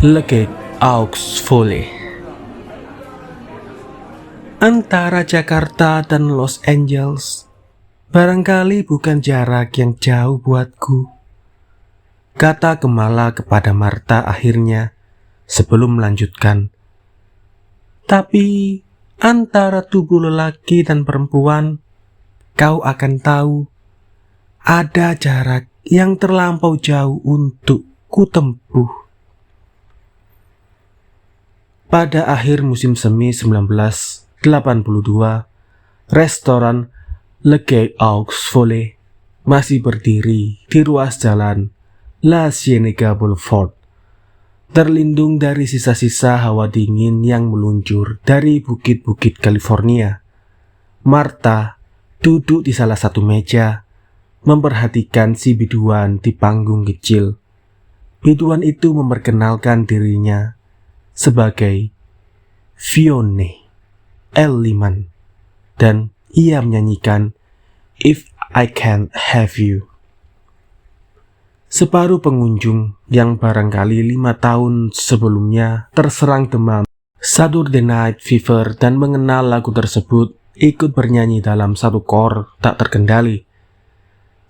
Legek Aux Volley. Antara Jakarta dan Los Angeles barangkali bukan jarak yang jauh buatku, kata Gemala kepada Martha akhirnya sebelum melanjutkan. Tapi antara tubuh lelaki dan perempuan, kau akan tahu ada jarak yang terlampau jauh untuk kutempuh. Pada akhir musim semi 1982, restoran Legek Aux Volley masih berdiri di ruas jalan La Cienega Boulevard, terlindung dari sisa-sisa hawa dingin yang meluncur dari bukit-bukit California. Martha duduk di salah satu meja, memperhatikan si biduan di panggung kecil. Biduan itu memperkenalkan dirinya sebagai Fionne L. Lyman, dan ia menyanyikan If I Can't Have You. Separuh pengunjung yang barangkali 5 tahun sebelumnya terserang demam Saturday Night Fever dan mengenal lagu tersebut ikut bernyanyi dalam satu kor tak terkendali.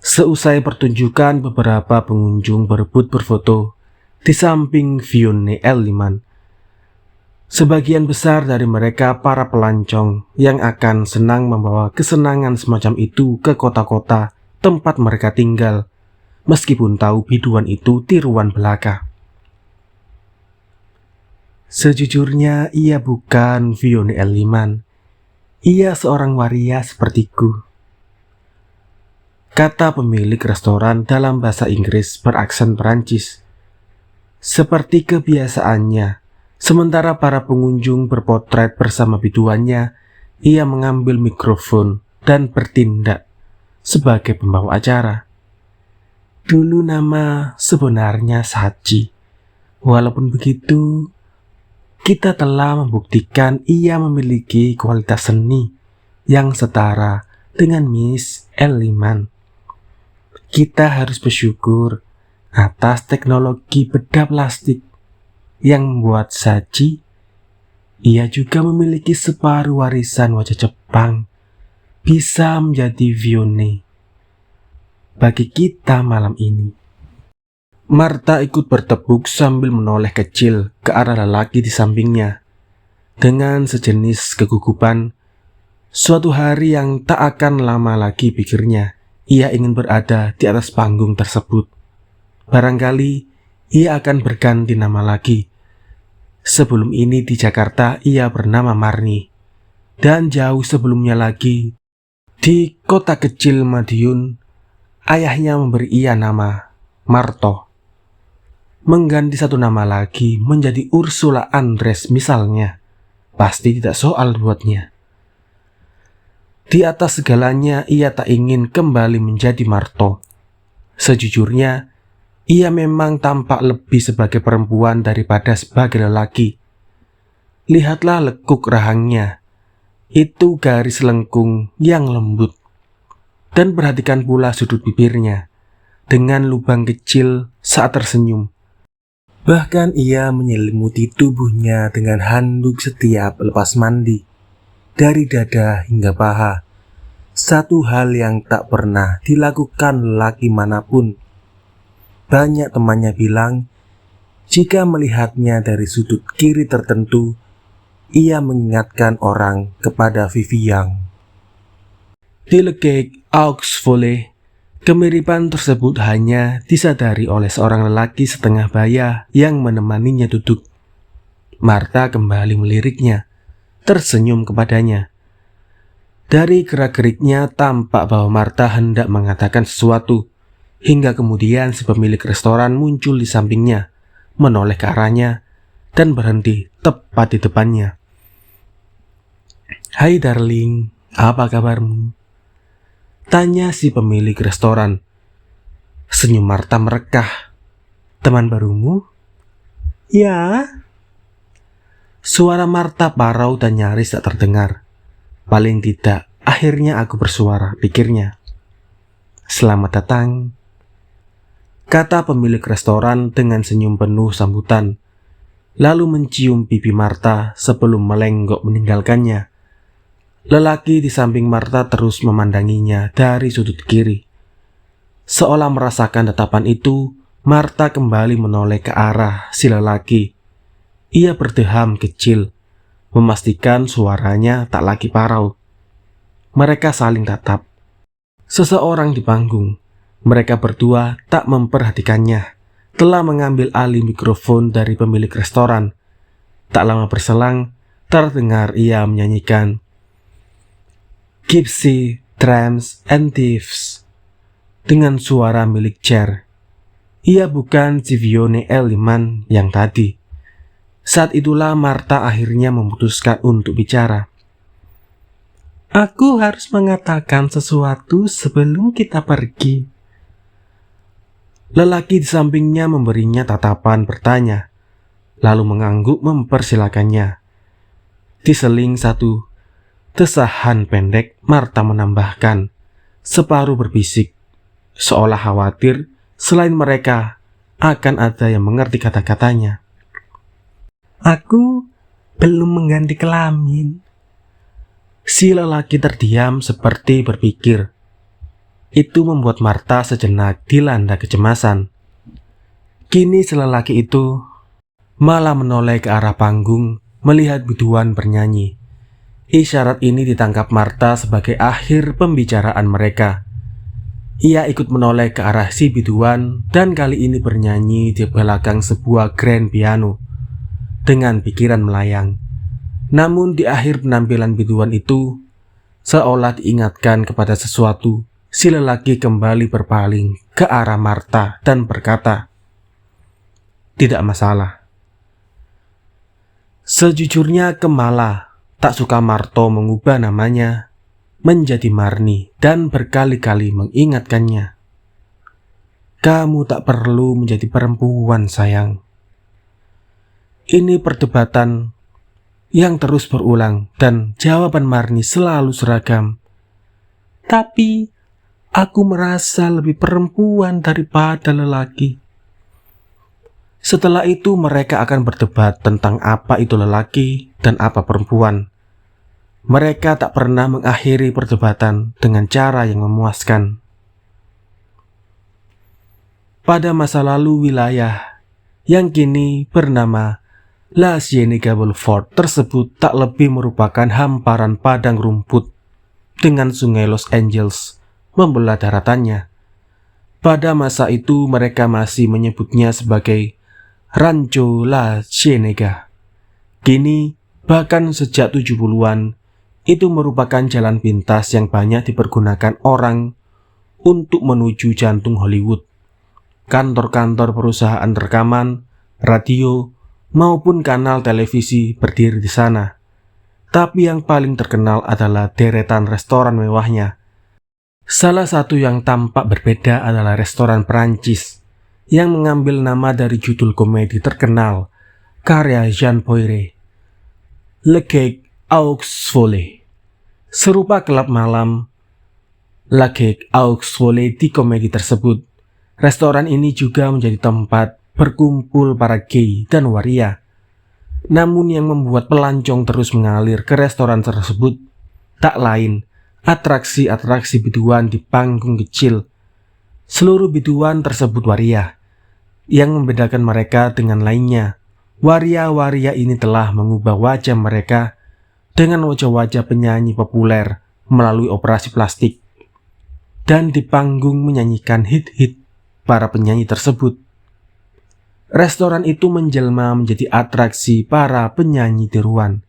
Seusai pertunjukan, beberapa pengunjung berebut berfoto di samping Fionne L. Lyman. Sebagian besar dari mereka para pelancong yang akan senang membawa kesenangan semacam itu ke kota-kota tempat mereka tinggal, meskipun tahu biduan itu tiruan belaka. Sejujurnya ia bukan Fionne L. Lyman. Ia seorang waria sepertiku, kata pemilik restoran dalam bahasa Inggris beraksen Perancis. Seperti kebiasaannya, sementara para pengunjung berpotret bersama biduannya, ia mengambil mikrofon dan bertindak sebagai pembawa acara. Dulu nama sebenarnya Saji. Walaupun begitu, kita telah membuktikan ia memiliki kualitas seni yang setara dengan Miss L. Lyman. Kita harus bersyukur atas teknologi bedah plastik yang membuat Saji. Ia juga memiliki separuh warisan wajah Jepang, bisa menjadi Fionne bagi kita malam ini. Martha ikut bertepuk sambil menoleh kecil ke arah lelaki di sampingnya dengan sejenis kegugupan. Suatu hari yang tak akan lama lagi, pikirnya, ia ingin berada di atas panggung tersebut. Barangkali ia akan berganti nama lagi. Sebelum ini di Jakarta ia bernama Marni, dan jauh sebelumnya lagi di kota kecil Madiun ayahnya memberi ia nama Marto. Mengganti satu nama lagi menjadi Ursula Andres misalnya, pasti tidak soal buatnya. Di atas segalanya ia tak ingin kembali menjadi Marto. Sejujurnya ia memang tampak lebih sebagai perempuan daripada sebagai lelaki. Lihatlah lekuk rahangnya, itu garis lengkung yang lembut. Dan perhatikan pula sudut bibirnya, dengan lubang kecil saat tersenyum. Bahkan ia menyelimuti tubuhnya dengan handuk setiap lepas mandi, dari dada hingga paha. Satu hal yang tak pernah dilakukan lelaki manapun. Banyak temannya bilang, jika melihatnya dari sudut kiri tertentu, ia mengingatkan orang kepada Vivi Young. Di Legek Aux Volley, kemiripan tersebut hanya disadari oleh seorang lelaki setengah baya yang menemaninya duduk. Martha kembali meliriknya, tersenyum kepadanya. Dari gerak-geriknya tampak bahwa Martha hendak mengatakan sesuatu, hingga kemudian si pemilik restoran muncul di sampingnya, menoleh ke arahnya, dan berhenti tepat di depannya. "Hai darling, apa kabarmu?" tanya si pemilik restoran. Senyum Martha merekah. "Teman barumu?" "Ya." Suara Martha parau dan nyaris tak terdengar. Paling tidak, akhirnya aku bersuara, pikirnya. "Selamat datang," kata pemilik restoran dengan senyum penuh sambutan. lalu mencium pipi Martha sebelum melenggok meninggalkannya. Lelaki di samping Martha terus memandanginya dari sudut kiri. Seolah merasakan tatapan itu, Martha kembali menoleh ke arah si lelaki. Ia berdeham kecil, memastikan suaranya tak lagi parau. Mereka saling tatap. Seseorang di panggung, mereka berdua tak memperhatikannya, telah mengambil alih mikrofon dari pemilik restoran. Tak lama berselang, terdengar ia menyanyikan Gypsy, Tramps, and Thieves dengan suara milik Cher. Ia bukan si Vione Elliman yang tadi. Saat itulah Martha akhirnya memutuskan untuk bicara. Aku harus mengatakan sesuatu sebelum kita pergi. Lelaki di sampingnya memberinya tatapan bertanya, lalu mengangguk mempersilakannya. Diseling satu desahan pendek, Martha menambahkan, separuh berbisik, seolah khawatir selain mereka akan ada yang mengerti kata-katanya. Aku belum mengganti kelamin. Si lelaki terdiam seperti berpikir. Itu membuat Martha sejenak dilanda kecemasan. Kini si lelaki itu malah menoleh ke arah panggung melihat biduan bernyanyi. Isyarat ini ditangkap Martha sebagai akhir pembicaraan mereka. Ia ikut menoleh ke arah si biduan dan kali ini bernyanyi di belakang sebuah grand piano dengan pikiran melayang. Namun di akhir penampilan biduan itu, seolah diingatkan kepada sesuatu, si lelaki kembali berpaling ke arah Martha dan berkata, "Tidak masalah." Sejujurnya Kemala tak suka Martha mengubah namanya menjadi Marni dan berkali-kali mengingatkannya. Kamu tak perlu menjadi perempuan, sayang. Ini perdebatan yang terus berulang dan jawaban Marni selalu seragam. Tapi aku merasa lebih perempuan daripada lelaki. Setelah itu mereka akan berdebat tentang apa itu lelaki dan apa perempuan. Mereka tak pernah mengakhiri perdebatan dengan cara yang memuaskan. Pada masa lalu wilayah yang kini bernama La Cienega Boulevard tersebut tak lebih merupakan hamparan padang rumput dengan sungai Los Angeles membelah daratannya. Pada masa itu mereka masih menyebutnya sebagai Rancho La Cienega. Kini, bahkan sejak 70-an, itu merupakan jalan pintas yang banyak dipergunakan orang untuk menuju jantung Hollywood. Kantor-kantor perusahaan rekaman, radio, maupun kanal televisi berdiri di sana. Tapi yang paling terkenal adalah deretan restoran mewahnya. Salah satu yang tampak berbeda adalah restoran Perancis yang mengambil nama dari judul komedi terkenal karya Jean Poiret, Le Cake aux Folles. Serupa klub malam La Cake aux Folles di komedi tersebut, restoran ini juga menjadi tempat berkumpul para gay dan waria. Namun yang membuat pelancong terus mengalir ke restoran tersebut tak lain atraksi-atraksi biduan di panggung kecil. Seluruh biduan tersebut waria. Yang membedakan mereka dengan lainnya, waria-waria ini telah mengubah wajah mereka dengan wajah-wajah penyanyi populer melalui operasi plastik. Dan di panggung menyanyikan hit-hit para penyanyi tersebut. Restoran itu menjelma menjadi atraksi para penyanyi tiruan.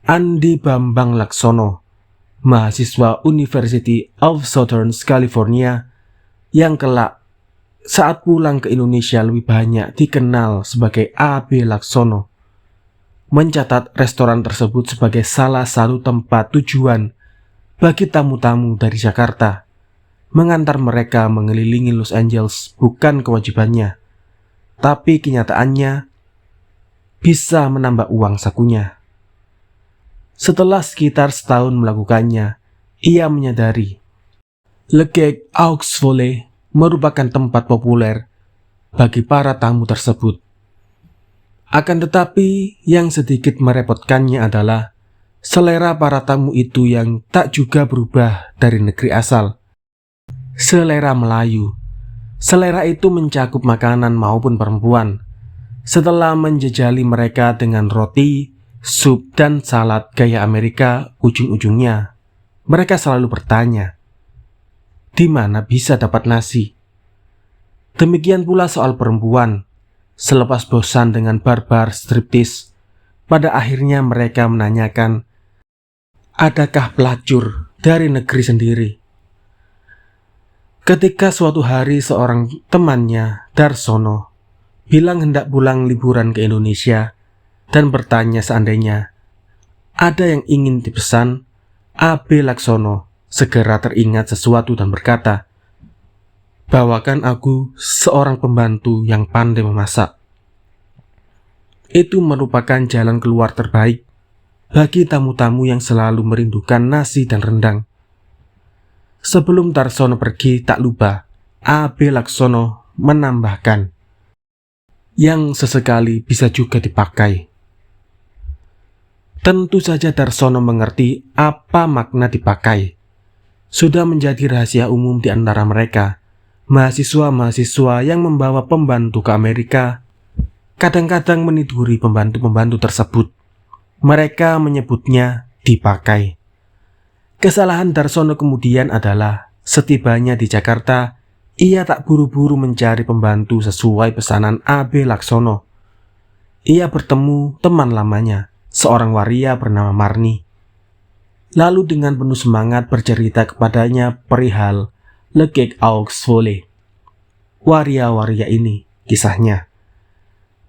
Andi Bambang Laksono, mahasiswa University of Southern California yang kelak saat pulang ke Indonesia lebih banyak dikenal sebagai AB Laksono, mencatat restoran tersebut sebagai salah satu tempat tujuan bagi tamu-tamu dari Jakarta. Mengantar mereka mengelilingi Los Angeles bukan kewajibannya, tapi kenyataannya bisa menambah uang sakunya. Setelah sekitar setahun melakukannya, ia menyadari Le Cake aux Folles merupakan tempat populer bagi para tamu tersebut. Akan tetapi, yang sedikit merepotkannya adalah selera para tamu itu yang tak juga berubah dari negeri asal. Selera Melayu. Selera itu mencakup makanan maupun perempuan. Setelah menjejali mereka dengan roti, sup, dan salad gaya Amerika, ujung-ujungnya mereka selalu bertanya, di mana bisa dapat nasi? Demikian pula soal perempuan. Selepas bosan dengan barbar striptis, pada akhirnya mereka menanyakan, adakah pelacur dari negeri sendiri? Ketika suatu hari seorang temannya, Darsono, bilang hendak pulang liburan ke Indonesia dan bertanya seandainya ada yang ingin dipesan, A.B. Laksono segera teringat sesuatu dan berkata, bawakan aku seorang pembantu yang pandai memasak. Itu merupakan jalan keluar terbaik bagi tamu-tamu yang selalu merindukan nasi dan rendang. Sebelum Darsono pergi tak lupa, A.B. Laksono menambahkan, yang sesekali bisa juga dipakai. Tentu saja Darsono mengerti apa makna dipakai. Sudah menjadi rahasia umum di antara mereka. Mahasiswa-mahasiswa yang membawa pembantu ke Amerika kadang-kadang meniduri pembantu-pembantu tersebut. Mereka menyebutnya dipakai. Kesalahan Darsono kemudian adalah setibanya di Jakarta, ia tak buru-buru mencari pembantu sesuai pesanan A.B. Laksono. Ia bertemu teman lamanya, seorang waria bernama Marni. Lalu dengan penuh semangat bercerita kepadanya perihal Le Geek Aux Volley. Waria-waria ini, kisahnya,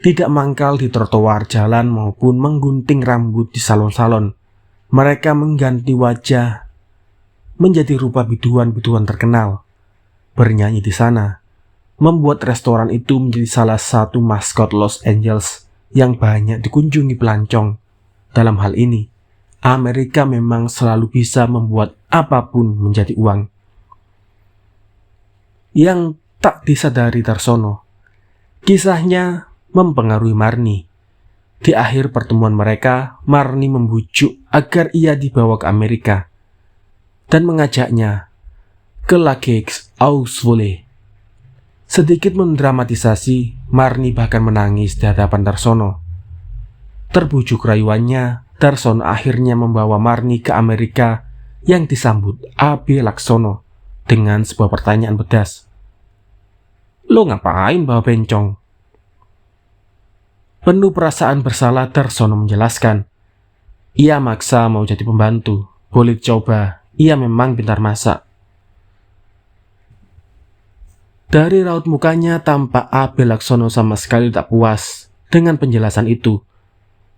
tidak mangkal di trotoar jalan maupun menggunting rambut di salon-salon. Mereka mengganti wajah menjadi rupa biduan-biduan terkenal, bernyanyi di sana, membuat restoran itu menjadi salah satu maskot Los Angeles yang banyak dikunjungi pelancong. Dalam hal ini, Amerika memang selalu bisa membuat apapun menjadi uang. Yang tak disadari Darsono, kisahnya mempengaruhi Marni. Di akhir pertemuan mereka, Marni membujuk agar ia dibawa ke Amerika dan mengajaknya ke La Geek Aux Volley. Sedikit mendramatisasi, Marni bahkan menangis di hadapan Darsono. Terbujuk rayuannya, Darsono akhirnya membawa Marni ke Amerika yang disambut A.B. Laksono dengan sebuah pertanyaan pedas. Lo ngapain bawa bencong? Penuh perasaan bersalah, Darsono menjelaskan, ia maksa mau jadi pembantu, boleh coba, ia memang pintar masak. Dari raut mukanya tampak A.B. Laksono sama sekali tak puas dengan penjelasan itu.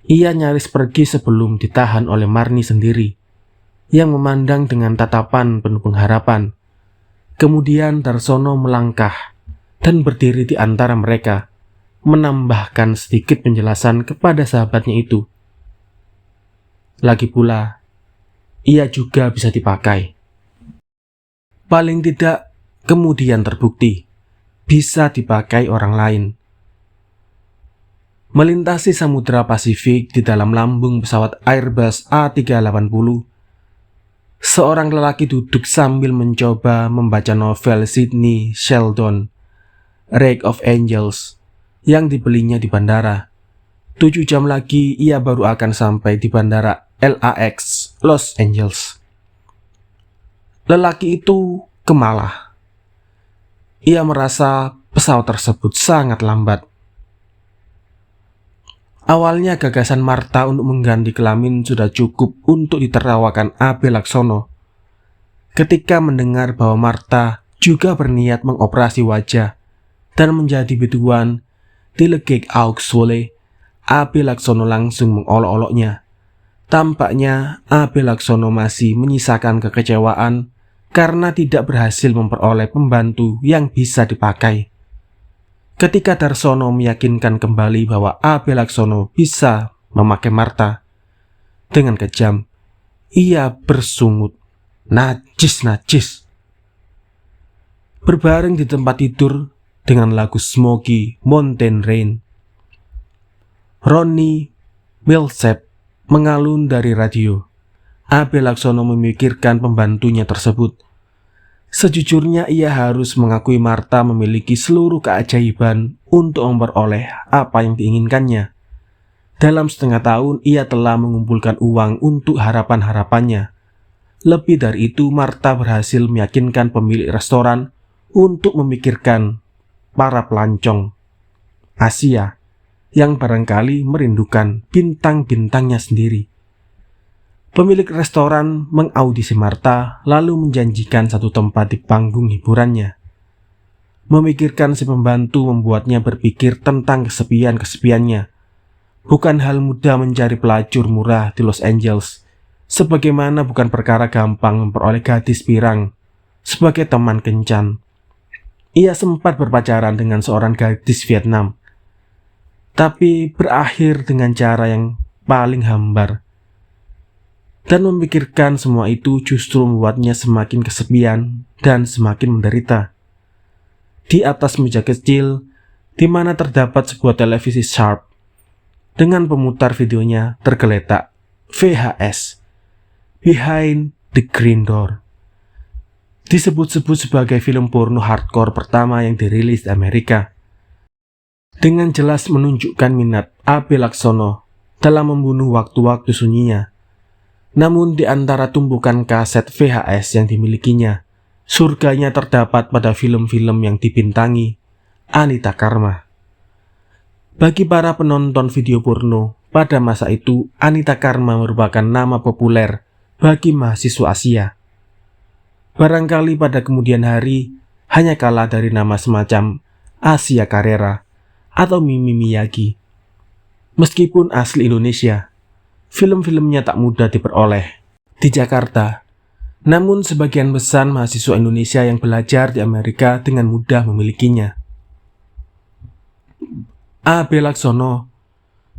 Ia nyaris pergi sebelum ditahan oleh Marni sendiri, yang memandang dengan tatapan penuh pengharapan. Kemudian Darsono melangkah dan berdiri di antara mereka, menambahkan sedikit penjelasan kepada sahabatnya itu. Lagi pula, ia juga bisa dipakai. Paling tidak, kemudian terbukti bisa dipakai orang lain. Melintasi Samudra Pasifik di dalam lambung pesawat Airbus A380, seorang lelaki duduk sambil mencoba membaca novel Sidney Sheldon, Wreck of Angels, yang dibelinya di bandara. 7 jam lagi ia baru akan sampai di bandara LAX, Los Angeles. Lelaki itu kemalah. Ia merasa pesawat tersebut sangat lambat. Awalnya gagasan Marta untuk mengganti kelamin sudah cukup untuk ditertawakan A.B. Laksono. Ketika mendengar bahwa Marta juga berniat mengoperasi wajah dan menjadi biduan di Le Geek Aux Volley, A.B. Laksono langsung mengolok-oloknya. Tampaknya A.B. Laksono masih menyisakan kekecewaan karena tidak berhasil memperoleh pembantu yang bisa dipakai. Ketika Darsono meyakinkan kembali bahwa A.B. Laksono bisa memakai Marta, dengan kejam, ia bersungut, najis. Berbaring di tempat tidur dengan lagu Smoky Mountain Rain. Ronnie Milsap mengalun dari radio. AB Laksono memikirkan pembantunya tersebut. Sejujurnya ia harus mengakui Martha memiliki seluruh keajaiban untuk memperoleh apa yang diinginkannya. Dalam setengah tahun ia telah mengumpulkan uang untuk harapan-harapannya. Lebih dari itu, Martha berhasil meyakinkan pemilik restoran untuk memikirkan para pelancong Asia yang barangkali merindukan bintang-bintangnya sendiri. Pemilik restoran mengaudisi Martha lalu menjanjikan satu tempat di panggung hiburannya. Memikirkan si pembantu membuatnya berpikir tentang kesepian-kesepiannya. Bukan hal mudah mencari pelacur murah di Los Angeles, sebagaimana bukan perkara gampang memperoleh gadis pirang sebagai teman kencan. Ia sempat berpacaran dengan seorang gadis Vietnam, tapi berakhir dengan cara yang paling hambar. Dan memikirkan semua itu justru membuatnya semakin kesepian dan semakin menderita. Di atas meja kecil, di mana terdapat sebuah televisi Sharp, dengan pemutar videonya tergeletak VHS, Behind the Green Door. Disebut-sebut sebagai film porno hardcore pertama yang dirilis di Amerika. Dengan jelas menunjukkan minat AB Laksono dalam membunuh waktu-waktu sunyinya. Namun di antara tumpukan kaset VHS yang dimilikinya, surganya terdapat pada film-film yang dibintangi Anita Karma. Bagi para penonton video porno, pada masa itu Anita Karma merupakan nama populer bagi mahasiswa Asia. Barangkali pada kemudian hari hanya kalah dari nama semacam Asia Carrera atau Mimi Miyagi. Meskipun asli Indonesia, film-filmnya tak mudah diperoleh di Jakarta. Namun sebagian besar mahasiswa Indonesia yang belajar di Amerika dengan mudah memilikinya. AB Laksono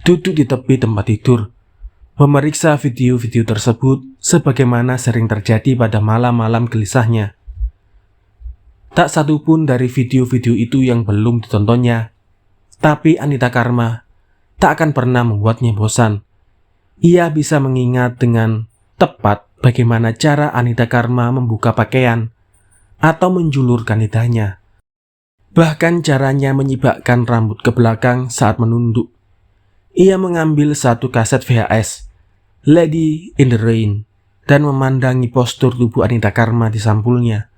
duduk di tepi tempat tidur, memeriksa video-video tersebut sebagaimana sering terjadi pada malam-malam gelisahnya. Tak satu pun dari video-video itu yang belum ditontonnya, tapi Anita Karma tak akan pernah membuatnya bosan. Ia bisa mengingat dengan tepat bagaimana cara Anita Karma membuka pakaian atau menjulurkan lidahnya. Bahkan caranya menyibakkan rambut ke belakang saat menunduk. Ia mengambil satu kaset VHS, Lady in the Rain, dan memandangi postur tubuh Anita Karma di sampulnya.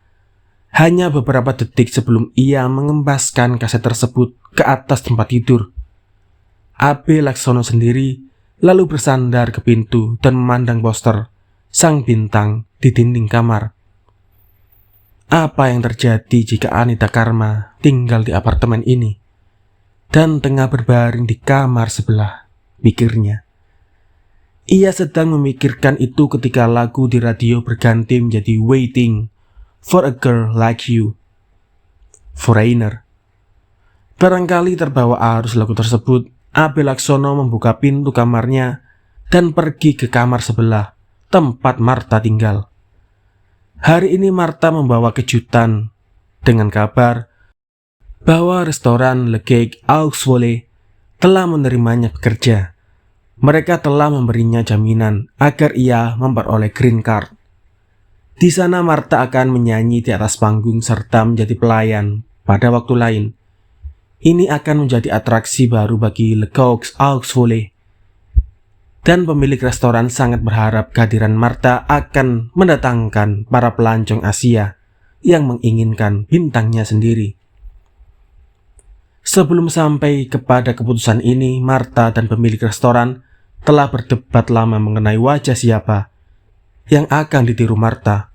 Hanya beberapa detik sebelum ia mengembaskan kaset tersebut ke atas tempat tidur, AB Laksono sendiri lalu bersandar ke pintu dan memandang poster sang bintang di dinding kamar. Apa yang terjadi jika Anita Karma tinggal di apartemen ini dan tengah berbaring di kamar sebelah, pikirnya. Ia sedang memikirkan itu ketika lagu di radio berganti menjadi Waiting for a Girl Like You, Foreigner. Barangkali terbawa arus lagu tersebut, AB Laksono membuka pintu kamarnya dan pergi ke kamar sebelah, tempat Martha tinggal. Hari ini Martha membawa kejutan dengan kabar bahwa restoran Le Cake Aux Folles telah menerimanya bekerja. Mereka telah memberinya jaminan agar ia memperoleh green card. Di sana Martha akan menyanyi di atas panggung serta menjadi pelayan pada waktu lain. Ini akan menjadi atraksi baru bagi Le Cake Aux Folles. Dan pemilik restoran sangat berharap kehadiran Martha akan mendatangkan para pelancong Asia yang menginginkan bintangnya sendiri. Sebelum sampai kepada keputusan ini, Martha dan pemilik restoran telah berdebat lama mengenai wajah siapa yang akan ditiru Martha.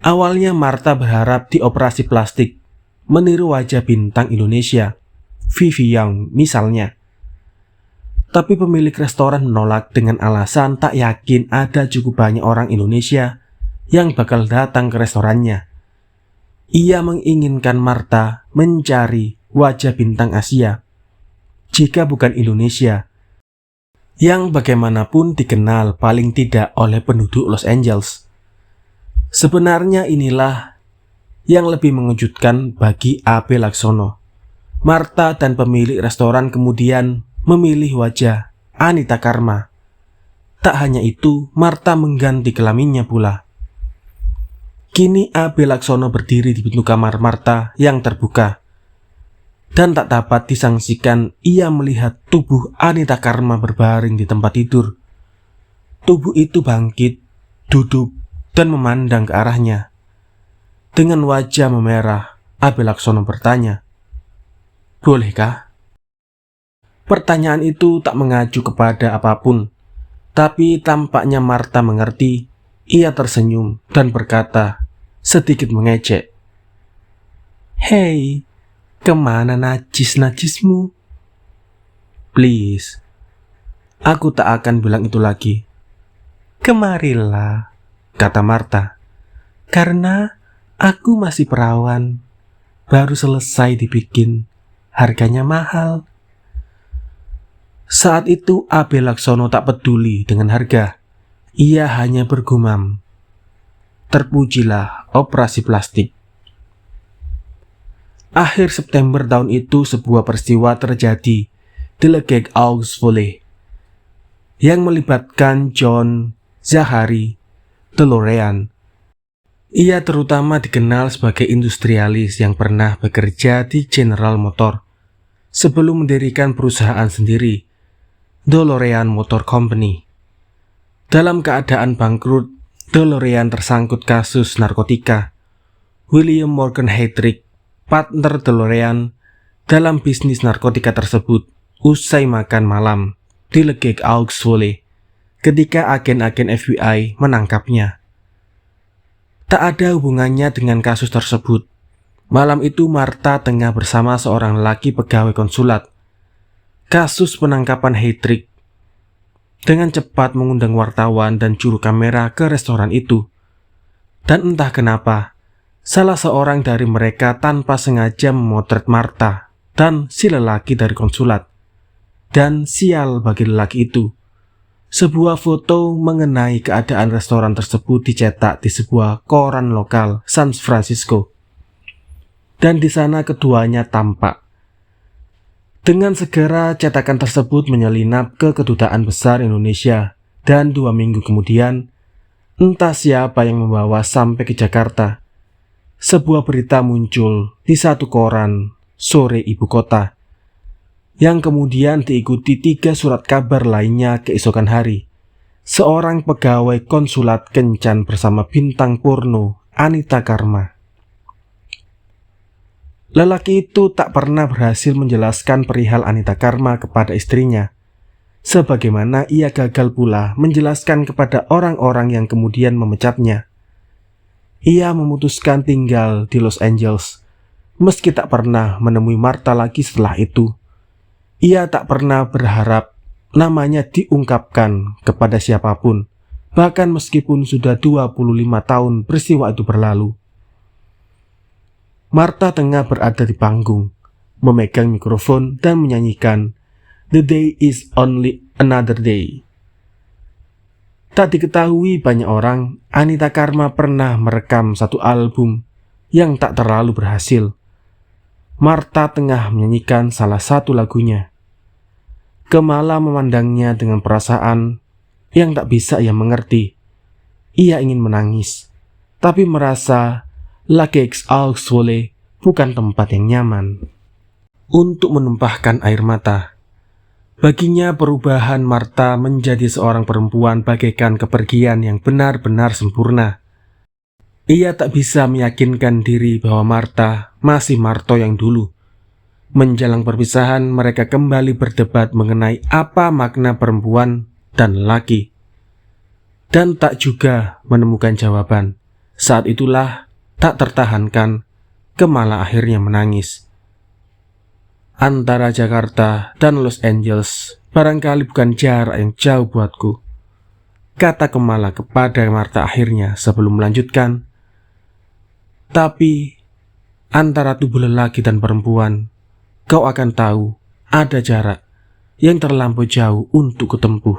Awalnya Martha berharap dioperasi plastik meniru wajah bintang Indonesia, Vivi Young misalnya. Tapi pemilik restoran menolak dengan alasan tak yakin ada cukup banyak orang Indonesia yang bakal datang ke restorannya. Ia menginginkan Martha mencari wajah bintang Asia, jika bukan Indonesia, yang bagaimanapun dikenal paling tidak oleh penduduk Los Angeles. Sebenarnya inilah yang lebih mengejutkan bagi AB Laksono. Martha dan pemilik restoran kemudian memilih wajah Anita Karma. Tak hanya itu, Martha mengganti kelaminnya pula. Kini Abe Laksono berdiri di pintu kamar Martha yang terbuka. Dan tak dapat disangsikan ia melihat tubuh Anita Karma berbaring di tempat tidur. Tubuh itu bangkit, duduk, dan memandang ke arahnya. Dengan wajah memerah, Abe Laksono bertanya, "Bolehkah?" Pertanyaan itu tak mengacu kepada apapun, tapi tampaknya Martha mengerti. Ia tersenyum dan berkata, sedikit mengejek, "Hei, kemana najis-najismu? Please, aku tak akan bilang itu lagi." "Kemarilah," kata Martha, "karena aku masih perawan, baru selesai dibikin, harganya mahal." Saat itu Abe Laksono tak peduli dengan harga. Ia hanya bergumam, "Terpujilah operasi plastik." Akhir September tahun itu sebuah peristiwa terjadi di Le Gec aux Folles yang melibatkan John Zachary DeLorean. Ia terutama dikenal sebagai industrialis yang pernah bekerja di General Motor sebelum mendirikan perusahaan sendiri, DeLorean Motor Company. Dalam keadaan bangkrut, DeLorean tersangkut kasus narkotika. William Morgan Heydrich, partner DeLorean dalam bisnis narkotika tersebut, usai makan malam di Le Gec aux Folles ketika agen-agen FBI menangkapnya. Tak ada hubungannya dengan kasus tersebut. Malam itu Martha tengah bersama seorang lelaki pegawai konsulat. Kasus penangkapan Heydrich dengan cepat mengundang wartawan dan juru kamera ke restoran itu. Dan entah kenapa, salah seorang dari mereka tanpa sengaja memotret Martha dan si lelaki dari konsulat. Dan sial bagi lelaki itu, sebuah foto mengenai keadaan restoran tersebut dicetak di sebuah koran lokal San Francisco. Dan di sana keduanya tampak. Dengan segera cetakan tersebut menyelinap ke Kedutaan Besar Indonesia, dan 2 minggu kemudian, entah siapa yang membawa sampai ke Jakarta. Sebuah berita muncul di satu koran sore ibu kota, yang kemudian diikuti 3 surat kabar lainnya keesokan hari. Seorang pegawai konsulat kencan bersama bintang porno Anita Karma. Lelaki itu tak pernah berhasil menjelaskan perihal Anita Karma kepada istrinya, sebagaimana ia gagal pula menjelaskan kepada orang-orang yang kemudian memecatnya. Ia memutuskan tinggal di Los Angeles, meski tak pernah menemui Martha lagi setelah itu. Ia tak pernah berharap namanya diungkapkan kepada siapapun, bahkan meskipun sudah 25 tahun peristiwa itu berlalu. Martha tengah berada di panggung, memegang mikrofon dan menyanyikan "The Day is Only Another Day". Tak diketahui banyak orang, Anita Karma pernah merekam satu album yang tak terlalu berhasil. Martha tengah menyanyikan salah satu lagunya. Kemala memandangnya dengan perasaan yang tak bisa ia mengerti. Ia ingin menangis, tapi merasa Le Gec aux Folles bukan tempat yang nyaman untuk menumpahkan air mata. Baginya perubahan Martha menjadi seorang perempuan bagaikan kepergian yang benar-benar sempurna. Ia tak bisa meyakinkan diri bahwa Martha masih Marto yang dulu. Menjelang perpisahan, mereka kembali berdebat mengenai apa makna perempuan dan lelaki, dan tak juga menemukan jawaban. Saat itulah tak tertahankan, Kemala akhirnya menangis. Antara Jakarta dan Los Angeles barangkali bukan jarak yang jauh buatku, kata Kemala kepada Martha akhirnya sebelum melanjutkan. Tapi antara tubuh lelaki dan perempuan, kau akan tahu ada jarak yang terlampau jauh untuk kutempuh.